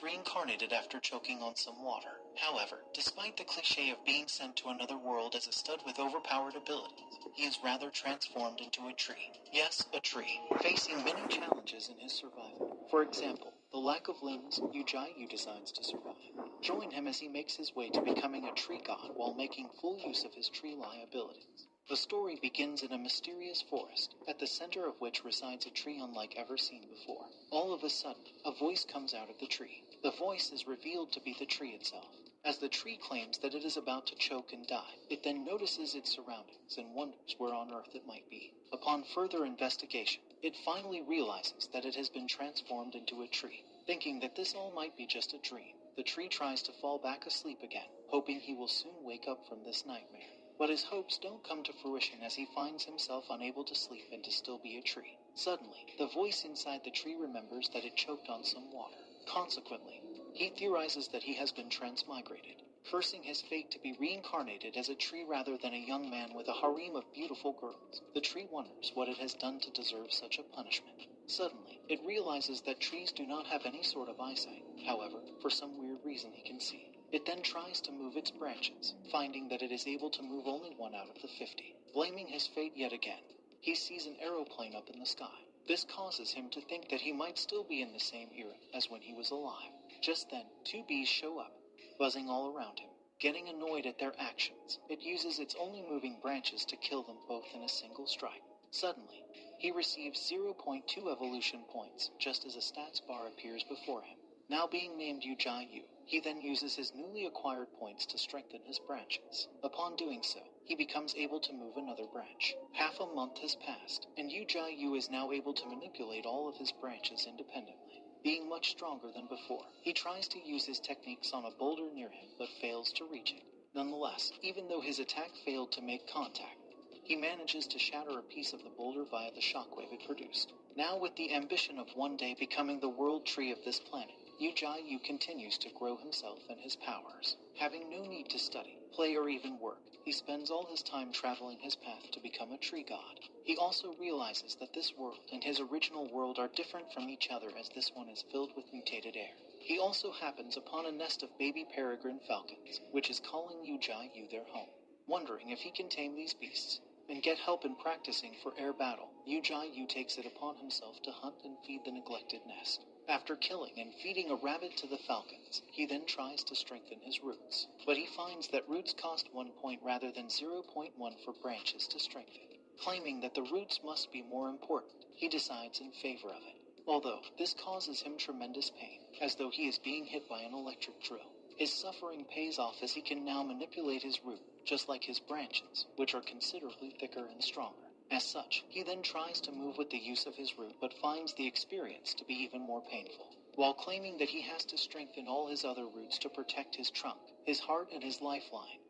reincarnated after choking on some water. However, despite the cliche of being sent to another world as a stud with overpowered abilities, he is rather transformed into a tree. Yes, a tree, facing many challenges in his survival. For example, the lack of limbs Yujayu decides to survive. Join him as he makes his way to becoming a tree god while making full use of his tree-lie abilities. The story begins in a mysterious forest, at the center of which resides a tree unlike ever seen before. All of a sudden, a voice comes out of the tree. The voice is revealed to be the tree itself. As the tree claims that it is about to choke and die, it then notices its surroundings and wonders where on earth it might be. Upon further investigation, it finally realizes that it has been transformed into a tree. Thinking that this all might be just a dream, the tree tries to fall back asleep again, hoping he will soon wake up from this nightmare. But his hopes don't come to fruition as he finds himself unable to sleep and to still be a tree. Suddenly, the voice inside the tree remembers that it choked on some water. Consequently, he theorizes that he has been transmigrated, cursing his fate to be reincarnated as a tree rather than a young man with a harem of beautiful girls. The tree wonders what it has done to deserve such a punishment. Suddenly, it realizes that trees do not have any sort of eyesight. However, for some weird reason he can see. It then tries to move its branches, finding that it is able to move only 1 out of the 50. Blaming his fate yet again, he sees an aeroplane up in the sky. This causes him to think that he might still be in the same era as when he was alive. Just then, 2 bees show up, buzzing all around him. Getting annoyed at their actions, it uses its only moving branches to kill them both in a single strike. Suddenly, he receives 0.2 evolution points, just as a stats bar appears before him. Now being named Yujayu, he then uses his newly acquired points to strengthen his branches. Upon doing so, he becomes able to move another branch. Half a month has passed, and Yujayu is now able to manipulate all of his branches independently. Being much stronger than before, he tries to use his techniques on a boulder near him, but fails to reach it. Nonetheless, even though his attack failed to make contact, he manages to shatter a piece of the boulder via the shockwave it produced. Now with the ambition of one day becoming the world tree of this planet, Yujayu continues to grow himself and his powers. Having no need to study, play, or even work, he spends all his time traveling his path to become a tree god. He also realizes that this world and his original world are different from each other as this one is filled with mutated air. He also happens upon a nest of baby peregrine falcons, which is calling Yujayu their home. Wondering if he can tame these beasts and get help in practicing for air battle, Yujayu takes it upon himself to hunt and feed the neglected nest. After killing and feeding a rabbit to the falcons, he then tries to strengthen his roots. But he finds that roots cost 1 point rather than 0.1 for branches to strengthen. Claiming that the roots must be more important, he decides in favor of it. Although this causes him tremendous pain, as though he is being hit by an electric drill. His suffering pays off as he can now manipulate his root, just like his branches, which are considerably thicker and stronger. As such, he then tries to move with the use of his root, but finds the experience to be even more painful. While claiming that he has to strengthen all his other roots to protect his trunk, his heart, and his lifeline,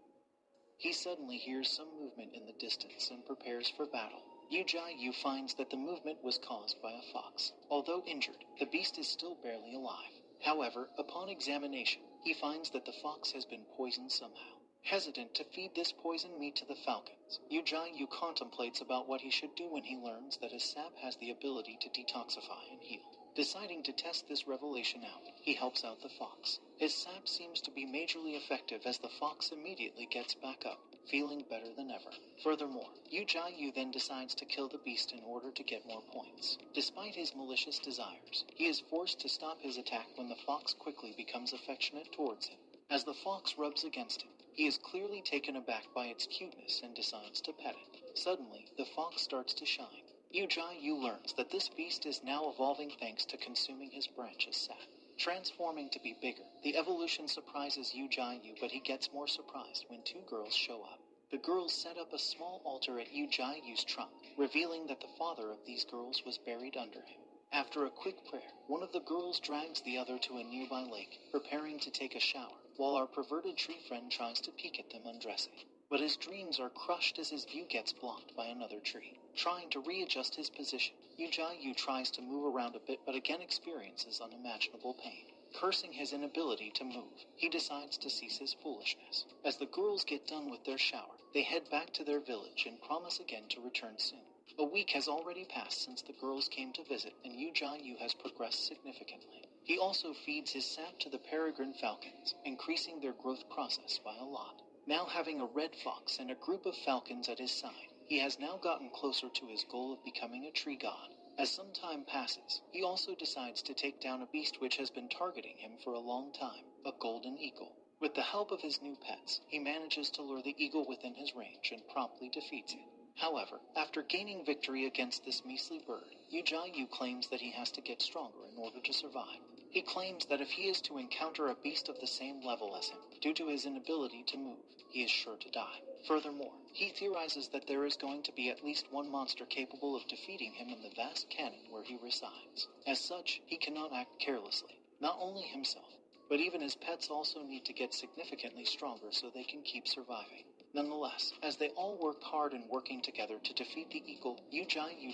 he suddenly hears some movement in the distance and prepares for battle. Yujayu finds that the movement was caused by a fox. Although injured, the beast is still barely alive. However, upon examination, he finds that the fox has been poisoned somehow. Hesitant to feed this poisoned meat to the falcons, Yujayu contemplates about what he should do when he learns that his sap has the ability to detoxify and heal. Deciding to test this revelation out, he helps out the fox. His sap seems to be majorly effective as the fox immediately gets back up, feeling better than ever. Furthermore, Yujayu then decides to kill the beast in order to get more points. Despite his malicious desires, he is forced to stop his attack when the fox quickly becomes affectionate towards him. As the fox rubs against him, he is clearly taken aback by its cuteness and decides to pet it. Suddenly, the fox starts to shine. Yujayu learns that this beast is now evolving thanks to consuming his branch's sap. Transforming to be bigger, the evolution surprises Yujayu, but he gets more surprised when 2 girls show up. The girls set up a small altar at Yujayu's trunk, revealing that the father of these girls was buried under him. After a quick prayer, one of the girls drags the other to a nearby lake, preparing to take a shower, while our perverted tree friend tries to peek at them undressing. But his dreams are crushed as his view gets blocked by another tree. Trying to readjust his position, Yujayu tries to move around a bit but again experiences unimaginable pain. Cursing his inability to move, he decides to cease his foolishness. As the girls get done with their shower, they head back to their village and promise again to return soon. A week has already passed since the girls came to visit, and Yujayu has progressed significantly. He also feeds his sap to the peregrine falcons, increasing their growth process by a lot. Now having a red fox and a group of falcons at his side, he has now gotten closer to his goal of becoming a tree god. As some time passes, he also decides to take down a beast which has been targeting him for a long time, a golden eagle. With the help of his new pets, he manages to lure the eagle within his range and promptly defeats it. However, after gaining victory against this measly bird, Yu claims that he has to get stronger in order to survive. He claims that if he is to encounter a beast of the same level as him, due to his inability to move, he is sure to die. Furthermore, he theorizes that there is going to be at least one monster capable of defeating him in the vast canon where he resides. As such, he cannot act carelessly. Not only himself, but even his pets also need to get significantly stronger so they can keep surviving. Nonetheless, as they all work hard and working together to defeat the eagle, Yu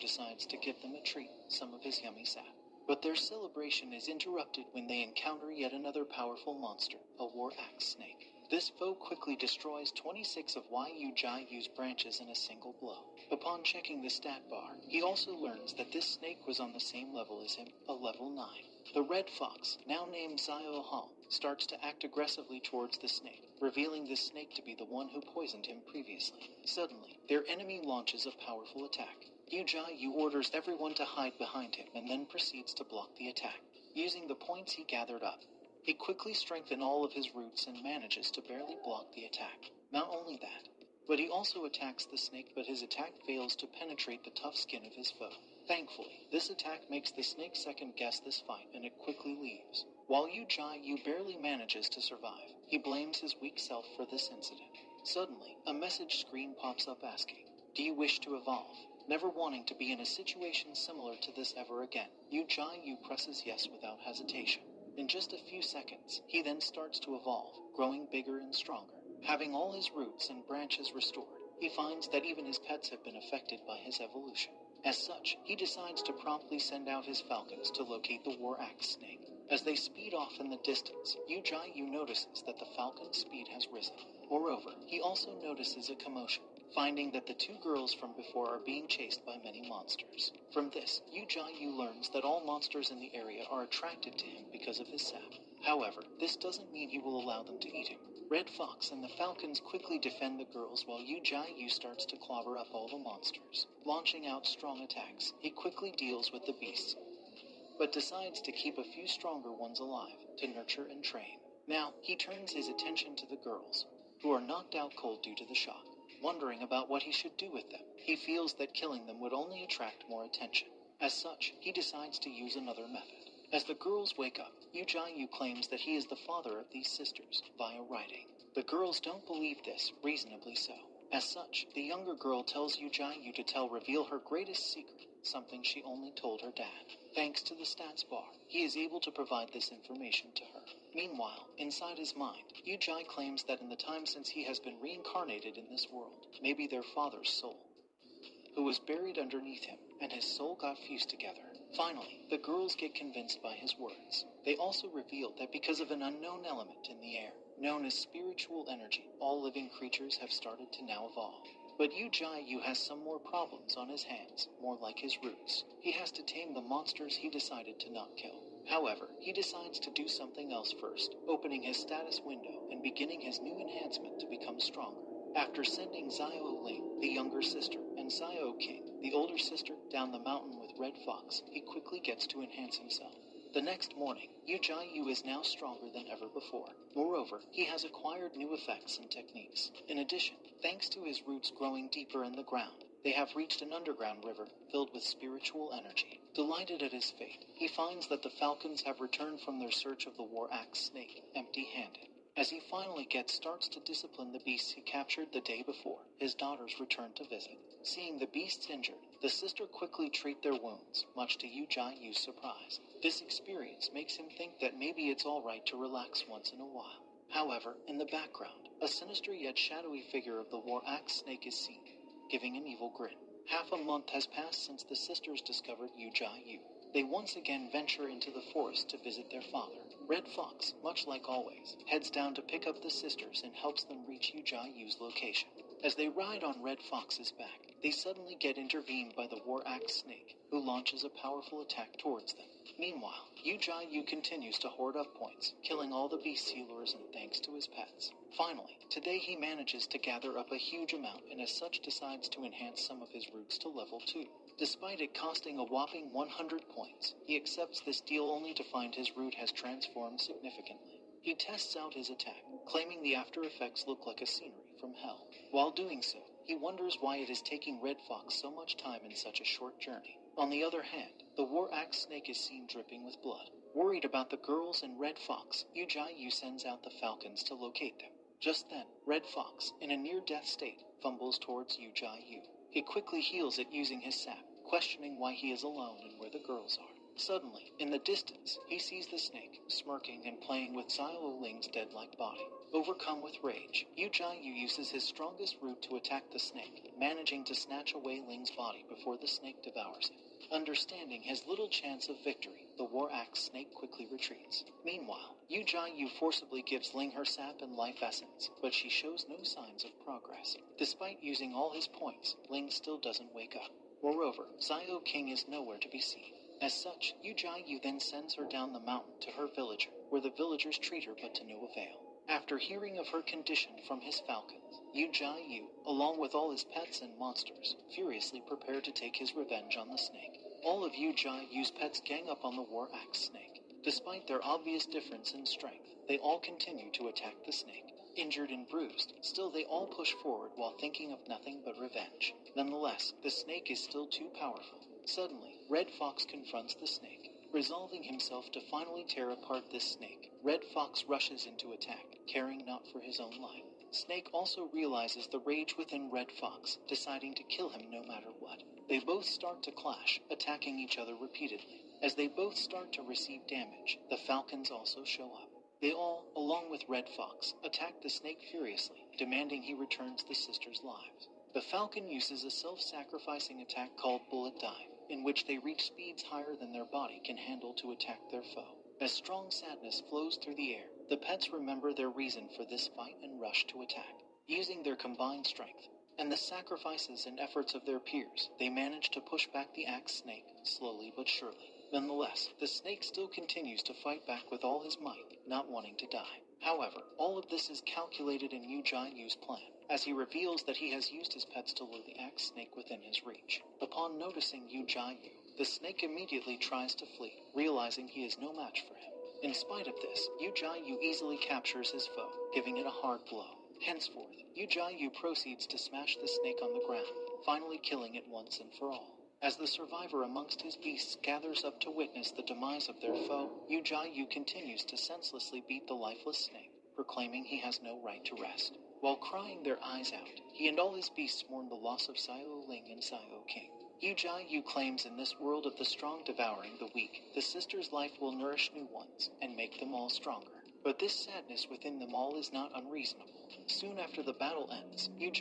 decides to give them a treat, some of his yummy sap. But their celebration is interrupted when they encounter yet another powerful monster, a war axe snake. This foe quickly destroys 26 of Yu's branches in a single blow. Upon checking the stat bar, he also learns that this snake was on the same level as him, a level 9. The red fox, now named Xiao Hong, starts to act aggressively towards the snake, revealing this snake to be the one who poisoned him previously. Suddenly, their enemy launches a powerful attack. Yu orders everyone to hide behind him and then proceeds to block the attack. Using the points he gathered up, he quickly strengthens all of his roots and manages to barely block the attack. Not only that, but he also attacks the snake, but his attack fails to penetrate the tough skin of his foe. Thankfully, this attack makes the snake second-guess this fight, and it quickly leaves. While Yu barely manages to survive, he blames his weak self for this incident. Suddenly, a message screen pops up asking, "Do you wish to evolve?" Never wanting to be in a situation similar to this ever again, Yu presses yes without hesitation. In just a few seconds, he then starts to evolve, growing bigger and stronger. Having all his roots and branches restored, he finds that even his pets have been affected by his evolution. As such, he decides to promptly send out his falcons to locate the war axe snake. As they speed off in the distance, Yu notices that the falcon's speed has risen. Moreover, he also notices a commotion, finding that the two girls from before are being chased by many monsters. From this, Yu learns that all monsters in the area are attracted to him because of his sap. However, this doesn't mean he will allow them to eat him. Red Fox and the Falcons quickly defend the girls while Yu starts to clobber up all the monsters. Launching out strong attacks, he quickly deals with the beasts, but decides to keep a few stronger ones alive to nurture and train. Now, he turns his attention to the girls, who are knocked out cold due to the shock. Wondering about what he should do with them, he feels that killing them would only attract more attention. As such, he decides to use another method. As the girls wake up, Yu claims that he is the father of these sisters, via writing. The girls don't believe this, reasonably so. As such, the younger girl tells Yu to reveal her greatest secret, something she only told her dad. Thanks to the stats bar, he is able to provide this information to her. Meanwhile, inside his mind, Yu claims that in the time since he has been reincarnated in this world, maybe their father's soul, who was buried underneath him, and his soul got fused together. Finally, the girls get convinced by his words. They also reveal that because of an unknown element in the air, known as spiritual energy, all living creatures have started to now evolve. But Yu has some more problems on his hands, more like his roots. He has to tame the monsters he decided to not kill. However, he decides to do something else first, opening his status window and beginning his new enhancement to become stronger. After sending Xiao Ling, the younger sister, and Xiao King, the older sister, down the mountain with Red Fox, he quickly gets to enhance himself. The next morning, Yu is now stronger than ever before. Moreover, he has acquired new effects and techniques. In addition, thanks to his roots growing deeper in the ground, they have reached an underground river filled with spiritual energy. Delighted at his fate, he finds that the Falcons have returned from their search of the war axe snake, empty-handed. As he finally starts to discipline the beasts he captured the day before, his daughters return to visit. Seeing the beasts injured, the sister quickly treat their wounds, much to Yu's surprise. This experience makes him think that maybe it's alright to relax once in a while. However, in the background, a sinister yet shadowy figure of the war axe snake is seen, giving an evil grin. Half a month has passed since the sisters discovered Yu. They once again venture into the forest to visit their father. Red Fox, much like always, heads down to pick up the sisters and helps them reach Yu's location. As they ride on Red Fox's back, they suddenly get intervened by the War Axe Snake, who launches a powerful attack towards them. Meanwhile, Yu continues to hoard up points, killing all the beasts he lures in thanks to his pets. Finally, today he manages to gather up a huge amount and as such decides to enhance some of his roots to level 2. Despite it costing a whopping 100 points, he accepts this deal only to find his root has transformed significantly. He tests out his attack, claiming the after effects look like a scenery from hell. While doing so, he wonders why it is taking Red Fox so much time in such a short journey. On the other hand, the War Axe Snake is seen dripping with blood. Worried about the girls and Red Fox, Yu sends out the falcons to locate them. Just then, Red Fox, in a near-death state, fumbles towards Yu. He quickly heals it using his sap, questioning why he is alone and where the girls are. Suddenly, in the distance, he sees the snake, smirking and playing with Xiao Ling's dead-like body. Overcome with rage, Yu uses his strongest root to attack the snake, managing to snatch away Ling's body before the snake devours him. Understanding his little chance of victory, the War Axe Snake quickly retreats. Meanwhile, Yu forcibly gives Ling her sap and life essence, but she shows no signs of progress. Despite using all his points, Ling still doesn't wake up. Moreover, Xiao King is nowhere to be seen. As such, Yu then sends her down the mountain to her villager, where the villagers treat her but to no avail. After hearing of her condition from his falcons, Yu, along with all his pets and monsters, furiously prepare to take his revenge on the snake. All of Yu's pets gang up on the War Axe Snake. Despite their obvious difference in strength, they all continue to attack the snake. Injured and bruised, still they all push forward while thinking of nothing but revenge. Nonetheless, the snake is still too powerful. Suddenly, Red Fox confronts the snake. Resolving himself to finally tear apart this snake, Red Fox rushes into attack, caring not for his own life. Snake also realizes the rage within Red Fox, deciding to kill him no matter what. They both start to clash, attacking each other repeatedly. As they both start to receive damage, the falcons also show up. They all, along with Red Fox, attack the snake furiously, demanding he returns the sisters' lives. The falcon uses a self-sacrificing attack called Bullet Dive, in which they reach speeds higher than their body can handle to attack their foe. As strong sadness flows through the air, the pets remember their reason for this fight and rush to attack. Using their combined strength, and the sacrifices and efforts of their peers, they manage to push back the axe snake, slowly but surely. Nonetheless, the snake still continues to fight back with all his might, not wanting to die. However, all of this is calculated in Yu's plan, as he reveals that he has used his pets to lure the axe snake within his reach. Upon noticing Yu, the snake immediately tries to flee, realizing he is no match for him. In spite of this, Yu easily captures his foe, giving it a hard blow. Henceforth, Yu proceeds to smash the snake on the ground, finally killing it once and for all. As the survivor amongst his beasts gathers up to witness the demise of their foe, Yu continues to senselessly beat the lifeless snake, proclaiming he has no right to rest. While crying their eyes out, he and all his beasts mourn the loss of Xiao Ling and Xiao King. Yu claims in this world of the strong devouring the weak, the sisters' life will nourish new ones and make them all stronger. But this sadness within them all is not unreasonable. Soon after the battle ends, Yu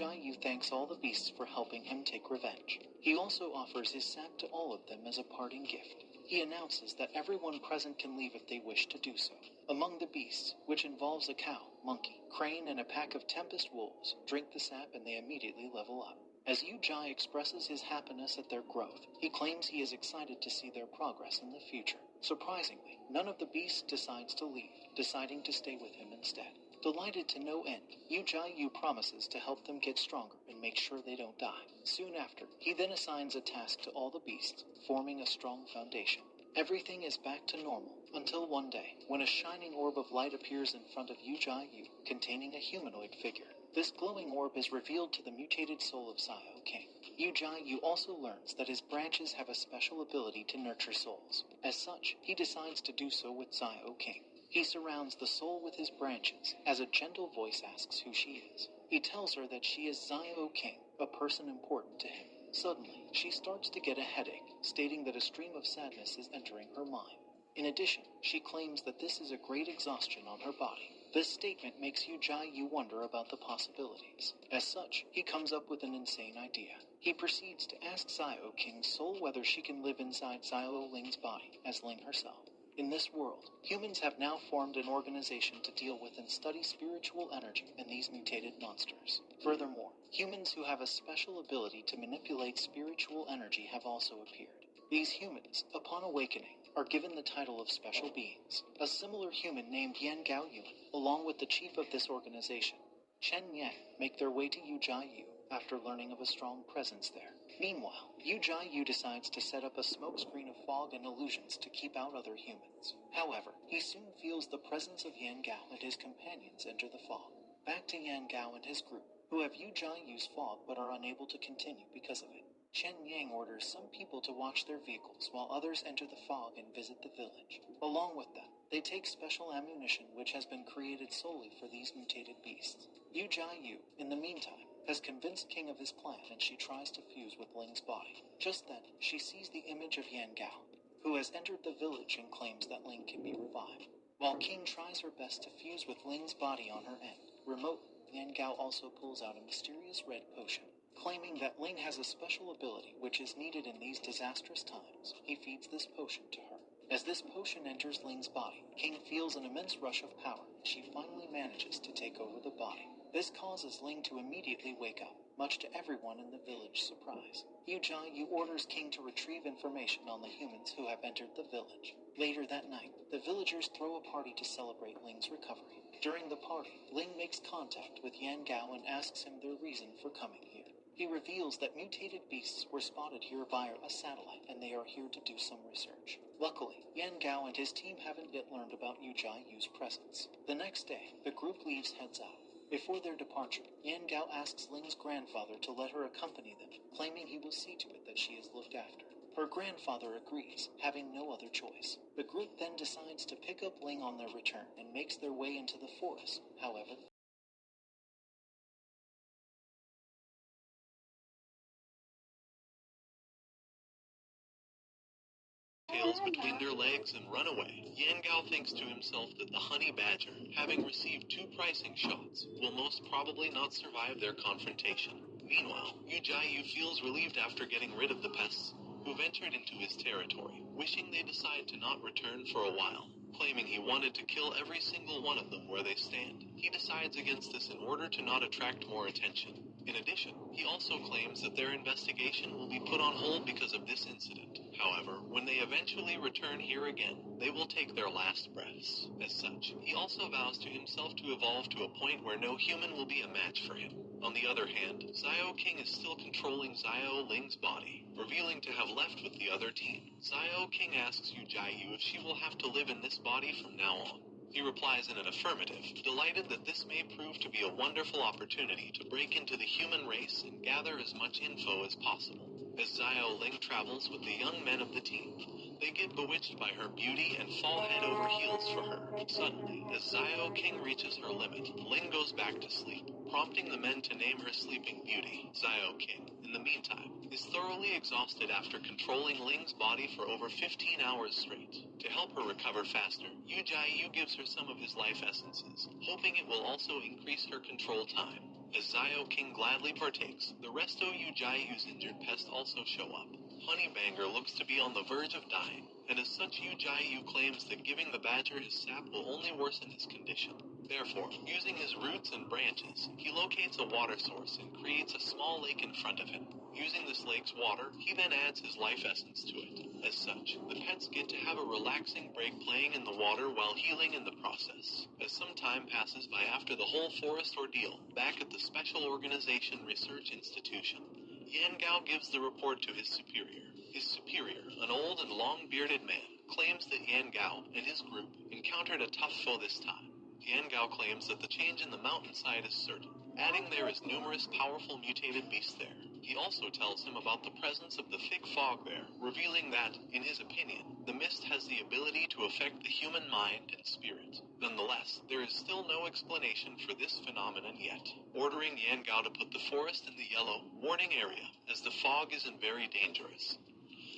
thanks all the beasts for helping him take revenge. He also offers his sap to all of them as a parting gift. He announces that everyone present can leave if they wish to do so. Among the beasts, which involves a cow, monkey, crane, and a pack of tempest wolves, drink the sap and they immediately level up. As Yu expresses his happiness at their growth, he claims he is excited to see their progress in the future. Surprisingly, none of the beasts decides to leave, deciding to stay with him instead. Delighted to no end, Yu promises to help them get stronger and make sure they don't die. Soon after, he then assigns a task to all the beasts, forming a strong foundation. Everything is back to normal, until one day, when a shining orb of light appears in front of Yu, containing a humanoid figure. This glowing orb is revealed to the mutated soul of Xiao King. Yu also learns that his branches have a special ability to nurture souls. As such, he decides to do so with Xiao King. He surrounds the soul with his branches, as a gentle voice asks who she is. He tells her that she is Xiao King, a person important to him. Suddenly, she starts to get a headache, stating that a stream of sadness is entering her mind. In addition, she claims that this is a great exhaustion on her body. This statement makes Yu wonder about the possibilities. As such, he comes up with an insane idea. He proceeds to ask Xiao King's soul whether she can live inside Xiao Ling's body, as Ling herself. In this world, humans have now formed an organization to deal with and study spiritual energy and these mutated monsters. Furthermore, Humans who have a special ability to manipulate spiritual energy have also appeared. These humans, upon awakening, are given the title of special beings. A similar human named Yan Gaoyun, along with the chief of this organization, Chen Yang, make their way to Yujiayu after learning of a strong presence there. Meanwhile, Yujiayu decides to set up a smokescreen of fog and illusions to keep out other humans. However, he soon feels the presence of Yan Gao and his companions enter the fog. Back to Yan Gao and his group, who have Yujiayu's fog but are unable to continue because of it. Chen Yang orders some people to watch their vehicles while others enter the fog and visit the village. Along with them, they take special ammunition which has been created solely for these mutated beasts. Yujiayu, in the meantime, has convinced King of his plan and she tries to fuse with Ling's body. Just then, she sees the image of Yan Gao, who has entered the village and claims that Ling can be revived. While King tries her best to fuse with Ling's body on her end, remotely, Yan Gao also pulls out a mysterious red potion, claiming that Ling has a special ability which is needed in these disastrous times. He feeds this potion to her. As this potion enters Ling's body, King feels an immense rush of power, and she finally manages to take over the body. This causes Ling to immediately wake up, much to everyone in the village's surprise. Yujiayu orders King to retrieve information on the humans who have entered the village. Later that night, the villagers throw a party to celebrate Ling's recovery. During the party, Ling makes contact with Yan Gao and asks him their reason for coming here. He reveals that mutated beasts were spotted here via a satellite and they are here to do some research. Luckily, Yan Gao and his team haven't yet learned about Yujiayu's presence. The next day, the group leaves heads out. Before their departure, Yan Gao asks Ling's grandfather to let her accompany them, claiming he will see to it that she is looked after. Her grandfather agrees, having no other choice. The group then decides to pick up Ling on their return and makes their way into the forest. However, tails between their legs and run away. Yan Gao thinks to himself that the honey badger, having received 2 pricing shots, will most probably not survive their confrontation. Meanwhile, Yujiayu feels relieved after getting rid of the pests who've entered into his territory, wishing they decide to not return for a while. Claiming he wanted to kill every single one of them where they stand, he decides against this in order to not attract more attention. In addition, he also claims that their investigation will be put on hold because of this incident. However, when they eventually return here again, they will take their last breaths. As such, he also vows to himself to evolve to a point where no human will be a match for him. On the other hand, Xiao King is still controlling Xiao Ling's body, revealing to have left with the other team. Xiao King asks Yujiayu if she will have to live in this body from now on. He replies in an affirmative, delighted that this may prove to be a wonderful opportunity to break into the human race and gather as much info as possible. As Xiao Ling travels with the young men of the team, they get bewitched by her beauty and fall head over heels for her. Suddenly, as Xiao King reaches her limit, Ling goes back to sleep, prompting the men to name her Sleeping Beauty. Xiao King, in the meantime, is thoroughly exhausted after controlling Ling's body for over 15 hours straight. To help her recover faster, Yujiayu gives her some of his life essences, hoping it will also increase her control time. As Xiao King gladly partakes, the resto Yujiayu's injured pest also show up. Honeybanger looks to be on the verge of dying, and as such Yujiayu claims that giving the badger his sap will only worsen his condition. Therefore, using his roots and branches, he locates a water source and creates a small lake in front of him. Using this lake's water, he then adds his life essence to it. As such, the pets get to have a relaxing break playing in the water while healing in the process. As some time passes by after the whole forest ordeal, back at the Special Organization Research Institution, Yan Gao gives the report to his superior. His superior, an old and long-bearded man, claims that Yan Gao and his group encountered a tough foe this time. Yan Gao claims that the change in the mountainside is certain, adding there is numerous powerful mutated beasts there. He also tells him about the presence of the thick fog there, revealing that, in his opinion, the mist has the ability to affect the human mind and spirit. Nonetheless, there is still no explanation for this phenomenon yet, ordering Yan Gao to put the forest in the yellow warning area, as the fog isn't very dangerous.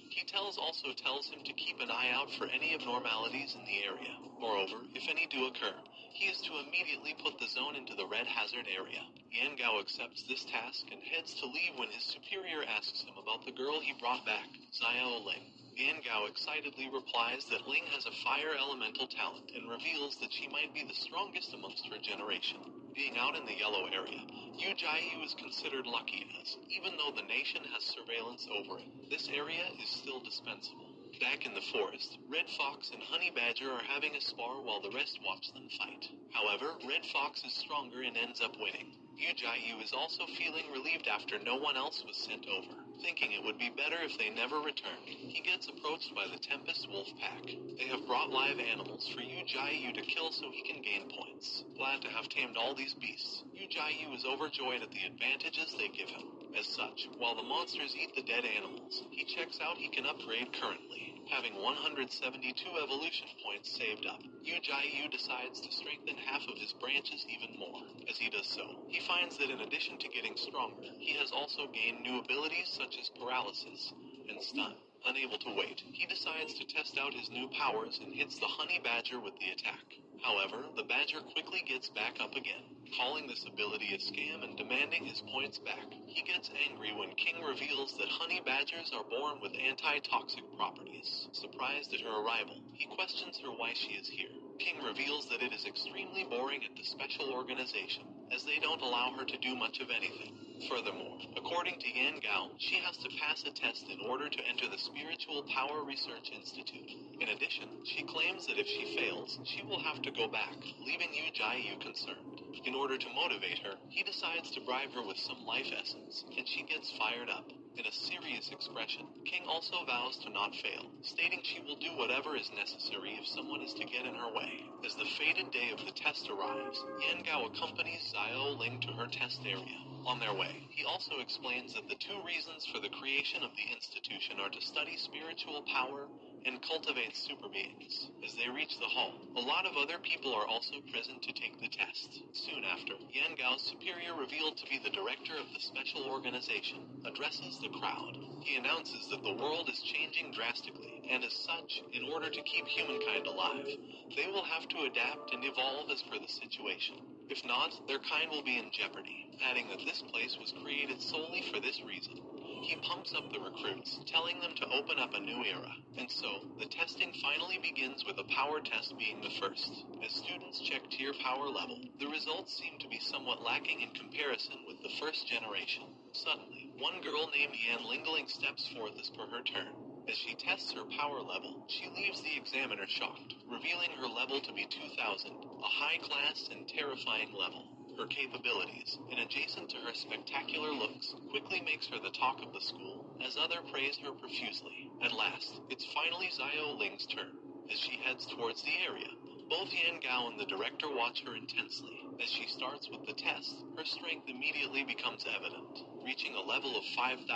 He also tells him to keep an eye out for any abnormalities in the area. Moreover, if any do occur, he is to immediately put the zone into the red hazard area. Yan Gao accepts this task and heads to leave when his superior asks him about the girl he brought back, Xiao Ling. Yan Gao excitedly replies that Ling has a fire elemental talent and reveals that she might be the strongest amongst her generation. Being out in the yellow area, Yu Jiayu is considered lucky as, even though the nation has surveillance over it, this area is still dispensable. Back in the forest, Red Fox and Honey Badger are having a spar while the rest watch them fight. However, Red Fox is stronger and ends up winning. Yu Jiayu is also feeling relieved after no one else was sent over, thinking it would be better if they never returned. He gets approached by the Tempest Wolf Pack. They have brought live animals for Yu Jiayu to kill so he can gain points. Glad to have tamed all these beasts, Yu Jiayu is overjoyed at the advantages they give him. As such, while the monsters eat the dead animals, he checks out he can upgrade currently. Having 172 evolution points saved up, Yu Jiayu decides to strengthen half of his branches even more. As he does so, he finds that in addition to getting stronger, he has also gained new abilities such as paralysis and stun. Unable to wait, he decides to test out his new powers and hits the Honey Badger with the attack. However, the Badger quickly gets back up again, calling this ability a scam and demanding his points back. He gets angry when King reveals that honey badgers are born with anti-toxic properties. Surprised at her arrival, he questions her why she is here. King reveals that it is extremely boring at the special organization, as they don't allow her to do much of anything. Furthermore, according to Yan Gao, she has to pass a test in order to enter the Spiritual Power Research Institute. In addition, she claims that if she fails, she will have to go back, leaving Yu Jiayu concerned. In order to motivate her, he decides to bribe her with some life essence, and she gets fired up. In a serious expression, King also vows to not fail, stating she will do whatever is necessary if someone is to get in her way. As the fated day of the test arrives, Yan Gao accompanies Xiao Ling to her test area. On their way, he also explains that the two reasons for the creation of the institution are to study spiritual power and cultivate super beings. As they reach the hall, a lot of other people are also present to take the test. Soon after, Yan Gao's superior, revealed to be the director of the special organization, addresses the crowd. He announces that the world is changing drastically, and as such, in order to keep humankind alive, they will have to adapt and evolve as per the situation. If not, their kind will be in jeopardy, adding that this place was created solely for this reason. He pumps up the recruits, telling them to open up a new era. And so, the testing finally begins with a power test being the first. As students check tier power level, the results seem to be somewhat lacking in comparison with the first generation. Suddenly, one girl named Yan Lingling steps forth as per her turn. As she tests her power level, she leaves the examiner shocked, revealing her level to be 2000, a high-class and terrifying level. Her capabilities, and adjacent to her spectacular looks, quickly makes her the talk of the school, as others praise her profusely. At last, it's finally Xiao Ling's turn. As she heads towards the area, both Yan Gao and the director watch her intensely. As she starts with the test, her strength immediately becomes evident. Reaching a level of 5,000,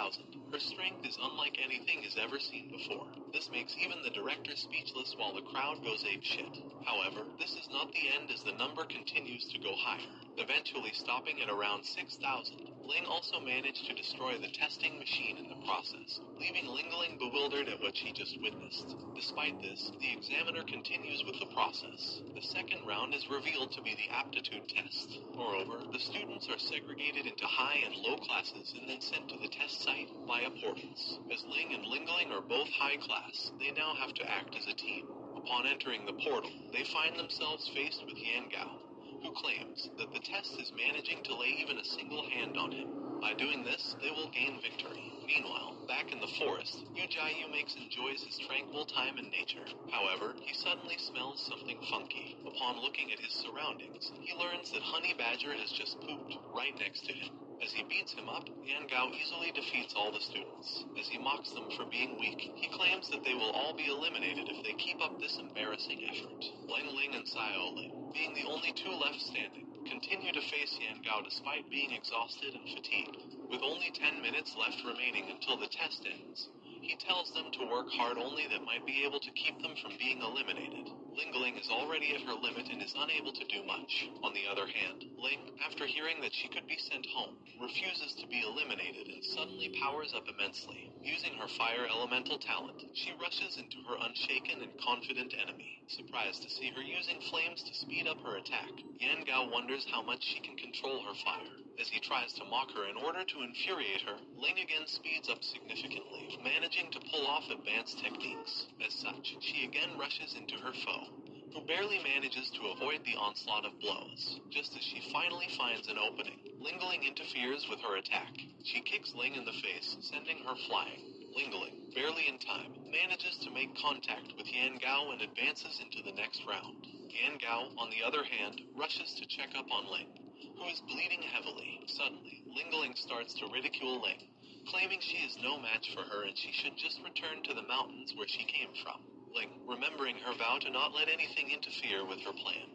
her strength is unlike anything he's ever seen before. This makes even the director speechless while the crowd goes apeshit. However, this is not the end as the number continues to go higher, eventually stopping at around 6,000. Ling also managed to destroy the testing machine in the process, leaving Lingling bewildered at what she just witnessed. Despite this, the examiner continues with the process. The second round is revealed to be the aptitude test. Moreover, the students are segregated into high and low classes and then sent to the test site via portals. As Ling and Lingling are both high class, they now have to act as a team. Upon entering the portal, they find themselves faced with Yan Gao, who claims that the test is managing to lay even a single hand on him. By doing this, they will gain victory. Meanwhile, back in the forest, Yu Jiayu enjoys his tranquil time in nature. However, he suddenly smells something funky. Upon looking at his surroundings, he learns that Honey Badger has just pooped right next to him. As he beats him up, Yan Gao easily defeats all the students. As he mocks them for being weak, he claims that they will all be eliminated if they keep up this embarrassing effort. Ling and Xiao Ling, being the only two left standing, continue to face Yan Gao despite being exhausted and fatigued. With only 10 minutes left remaining until the test ends, he tells them to work hard only that might be able to keep them from being eliminated. Lingling is already at her limit and is unable to do much. On the other hand, Ling, after hearing that she could be sent home, refuses to be eliminated and suddenly powers up immensely. Using her fire elemental talent, she rushes into her unshaken and confident enemy. Surprised to see her using flames to speed up her attack, Yan Gao wonders how much she can control her fire. As he tries to mock her in order to infuriate her, Ling again speeds up significantly, managing to pull off advanced techniques. As such, she again rushes into her foe, who barely manages to avoid the onslaught of blows. Just as she finally finds an opening, Lingling interferes with her attack. She kicks Ling in the face, sending her flying. Lingling, barely in time, manages to make contact with Yan Gao and advances into the next round. Yan Gao, on the other hand, rushes to check up on Ling, who is bleeding heavily. Suddenly, Lingling starts to ridicule Ling, claiming she is no match for her and she should just return to the mountains where she came from. Ling, remembering her vow to not let anything interfere with her plan,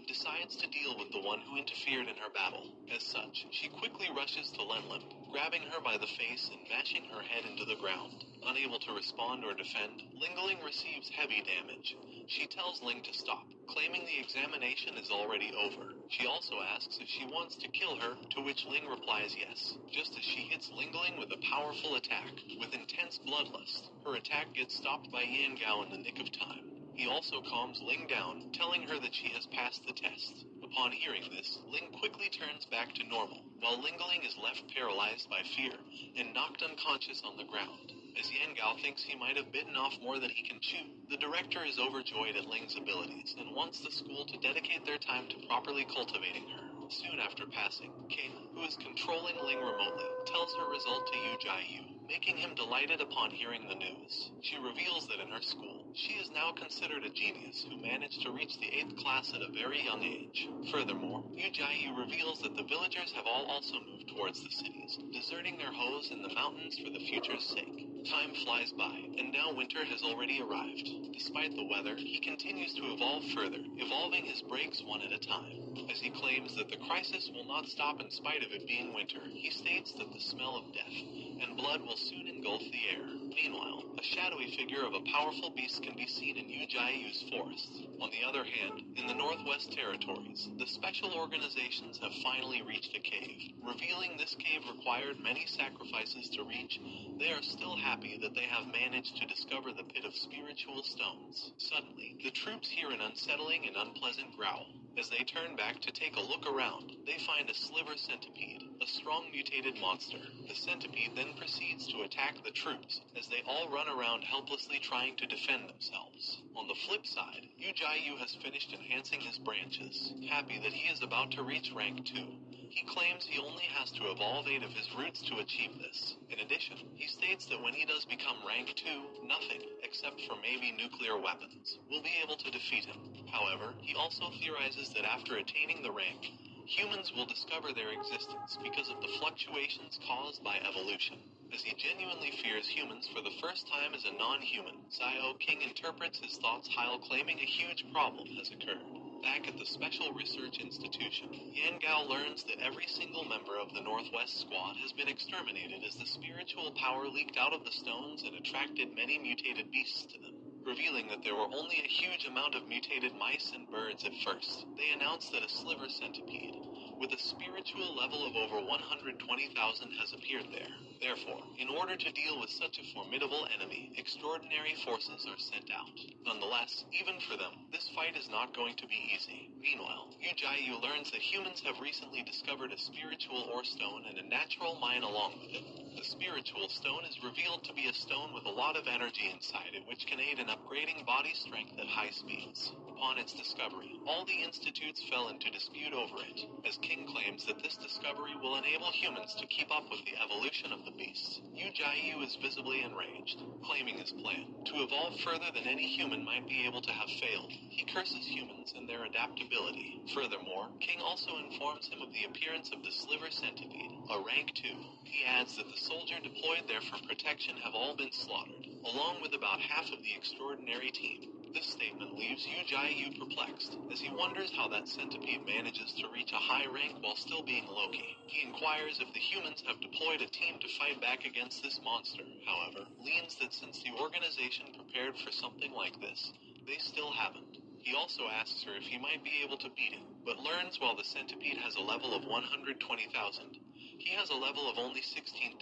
decides to deal with the one who interfered in her battle. As such, she quickly rushes to Lenlim, grabbing her by the face and mashing her head into the ground. Unable to respond or defend, Lingling receives heavy damage. She tells Ling to stop, claiming the examination is already over. She also asks if she wants to kill her, to which Ling replies yes, just as she hits Lingling with a powerful attack. With intense bloodlust, her attack gets stopped by Yan Gao in the nick of time. He also calms Ling down, telling her that she has passed the test. Upon hearing this, Ling quickly turns back to normal, while Lingling is left paralyzed by fear and knocked unconscious on the ground. As Yan Gao thinks he might have bitten off more than he can chew, the director is overjoyed at Ling's abilities and wants the school to dedicate their time to properly cultivating her. Soon after passing, King, who is controlling Ling remotely, tells her result to Yu Jai-yu, making him delighted upon hearing the news. She reveals that in her school, she is now considered a genius who managed to reach the 8th class at a very young age. Furthermore, Yu Jai-yu reveals that the villagers have all also moved towards the cities, deserting their homes in the mountains for the future's sake. Time flies by, and now winter has already arrived. Despite the weather, he continues to evolve further, evolving his breaks one at a time. As he claims that the crisis will not stop in spite of it being winter, he states that the smell of death and blood will soon engulf the air. Meanwhile, a shadowy figure of a powerful beast can be seen in Yu Jai-yu's forest. On the other hand, in the Northwest Territories, the special organizations have finally reached a cave. Revealing this cave required many sacrifices to reach, they are still happy that they have managed to discover the pit of spiritual stones. Suddenly, the troops hear an unsettling and unpleasant growl. As they turn back to take a look around, they find a sliver centipede, a strong mutated monster. The centipede then proceeds to attack the troops, as they all run around helplessly trying to defend themselves. On the flip side, Yu Jai-yu has finished enhancing his branches, happy that he is about to reach rank 2. He claims he only has to evolve 8 of his roots to achieve this. In addition, he states that when he does become rank 2, nothing, except for maybe nuclear weapons, will be able to defeat him. However, he also theorizes that after attaining the rank, humans will discover their existence because of the fluctuations caused by evolution. As he genuinely fears humans for the first time as a non-human, Xiao King interprets his thoughts while claiming a huge problem has occurred. Back at the Special Research Institution, Yan Gao learns that every single member of the Northwest Squad has been exterminated as the spiritual power leaked out of the stones and attracted many mutated beasts to them. Revealing that there were only a huge amount of mutated mice and birds at first, they announced that a sliver centipede, with a spiritual level of over 120,000 has appeared there. Therefore, in order to deal with such a formidable enemy, extraordinary forces are sent out. Nonetheless, even for them, this fight is not going to be easy. Meanwhile, Yu Jai-yu learns that humans have recently discovered a spiritual ore stone and a natural mine along with it. The spiritual stone is revealed to be a stone with a lot of energy inside it, which can aid in upgrading body strength at high speeds. Upon its discovery, all the institutes fell into dispute over it, as King claims that this discovery will enable humans to keep up with the evolution of the beasts. Yu Jai-yu is visibly enraged, claiming his plan to evolve further than any human might be able to have failed. He curses humans and their adaptability. Furthermore, King also informs him of the appearance of the sliver centipede, a rank 2. He adds that the soldier deployed there for protection have all been slaughtered, along with about half of the extraordinary team. This statement leaves Yu Jai-yu perplexed, as he wonders how that centipede manages to reach a high rank while still being Loki. He inquires if the humans have deployed a team to fight back against this monster, however, leans that since the organization prepared for something like this, they still haven't. He also asks her if he might be able to beat it, but learns while the centipede has a level of 120,000, he has a level of only 16,000.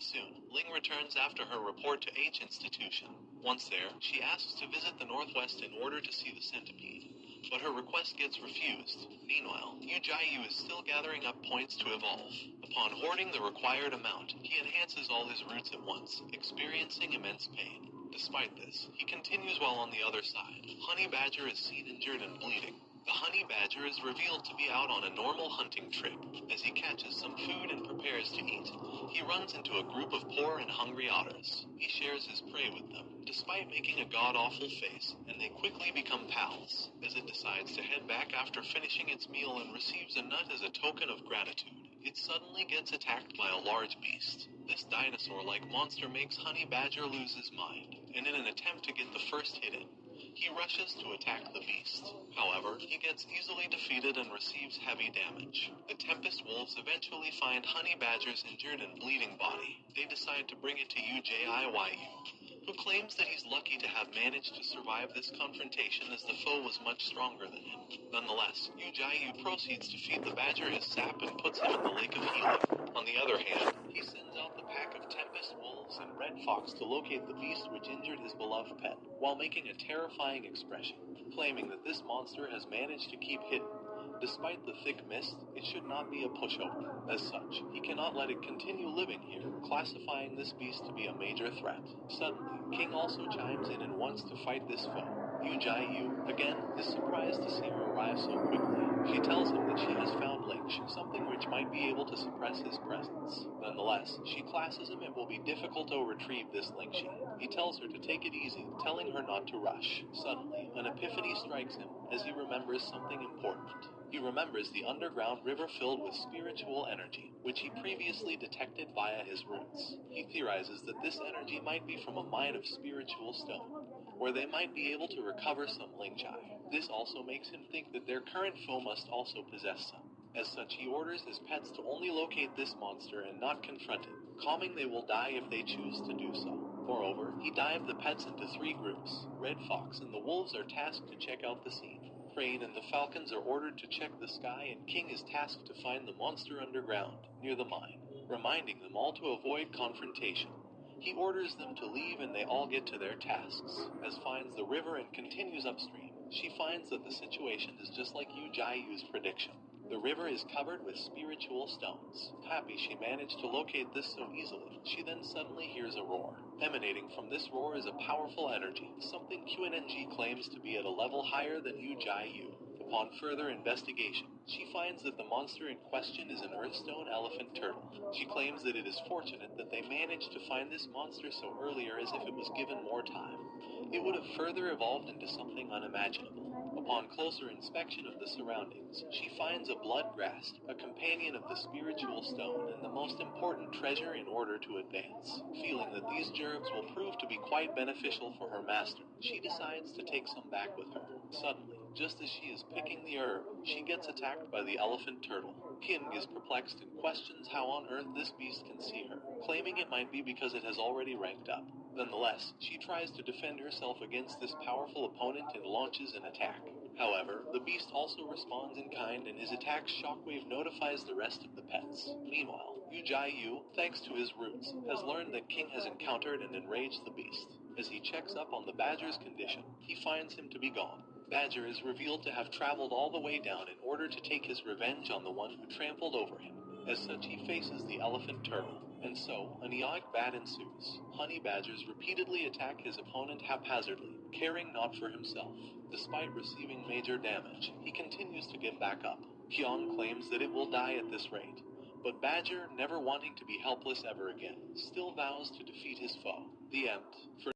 Soon, Ling returns after her report to H Institution. Once there, she asks to visit the Northwest in order to see the centipede, but her request gets refused. Meanwhile, Yu Jai-yu is still gathering up points to evolve. A Upon hoarding the required amount, he enhances all his roots at once, experiencing immense pain. Despite this, he continues while on the other side. Honey Badger is seen injured and bleeding. The honey badger is revealed to be out on a normal hunting trip. As he catches some food and prepares to eat, he runs into a group of poor and hungry otters. He shares his prey with them, despite making a god-awful face, and they quickly become pals. As it decides to head back after finishing its meal and receives a nut as a token of gratitude, it suddenly gets attacked by a large beast. This dinosaur-like monster makes Honey Badger lose his mind, and in an attempt to get the first hit in, he rushes to attack the beast. However, he gets easily defeated and receives heavy damage. The Tempest Wolves eventually find Honey Badger's injured and bleeding body. They decide to bring it to UJIYU, who claims that he's lucky to have managed to survive this confrontation as the foe was much stronger than him. Nonetheless, UJIU proceeds to feed the badger his sap and puts him in the Lake of Healing. On the other hand, he sends out the pack of Tempest Wolves and Red Fox to locate the beast which injured his beloved pet, while making a terrifying expression, claiming that this monster has managed to keep hidden. Despite the thick mist, it should not be a pushover. As such, he cannot let it continue living here, classifying this beast to be a major threat. Suddenly, King also chimes in and wants to fight this foe. Yu, again, is surprised to see her arrive so quickly. She tells him that she has found Lynch, something which might be able to suppress his presence. Nonetheless, she classes him it will be difficult to retrieve this Lynchie. He tells her to take it easy, telling her not to rush. Suddenly, an epiphany strikes him as he remembers something important. He remembers the underground river filled with spiritual energy, which he previously detected via his roots. He theorizes that this energy might be from a mine of spiritual stone, where they might be able to recover some Lingchai. This also makes him think that their current foe must also possess some. As such, he orders his pets to only locate this monster and not confront it, calming they will die if they choose to do so. Moreover, he dived the pets into 3 groups. Red Fox and the Wolves are tasked to check out the scene. Crane and the Falcons are ordered to check the sky, and King is tasked to find the monster underground, near the mine, reminding them all to avoid confrontation. He orders them to leave and they all get to their tasks. As finds the river and continues upstream, she finds that the situation is just like Yu-Jai-Yu's prediction. The river is covered with spiritual stones. Happy she managed to locate this so easily, she then suddenly hears a roar. Emanating from this roar is a powerful energy, something QNNG claims to be at a level higher than Yu-Jai-Yu. Upon further investigation, she finds that the monster in question is an Earthstone elephant turtle. She claims that it is fortunate that they managed to find this monster so earlier, as if it was given more time, it would have further evolved into something unimaginable. Upon closer inspection of the surroundings, she finds a blood grass, a companion of the spiritual stone, and the most important treasure in order to advance. Feeling that these gerbs will prove to be quite beneficial for her master, she decides to take some back with her. Suddenly, just as she is picking the herb, she gets attacked by the elephant turtle. King is perplexed and questions how on earth this beast can see her, claiming it might be because it has already ranked up. Nonetheless, she tries to defend herself against this powerful opponent and launches an attack. However, the beast also responds in kind, and his attack's shockwave notifies the rest of the pets. Meanwhile, Yu-Jai-Yu, thanks to his roots, has learned that King has encountered and enraged the beast. As he checks up on the badger's condition, he finds him to be gone. Badger is revealed to have traveled all the way down in order to take his revenge on the one who trampled over him. As such, he faces the elephant turtle, and so an eoic bat ensues. Honey badgers repeatedly attack his opponent haphazardly, caring not for himself. Despite receiving major damage, he continues to get back up. Hyung claims that it will die at this rate, but Badger, never wanting to be helpless ever again, still vows to defeat his foe. The end. For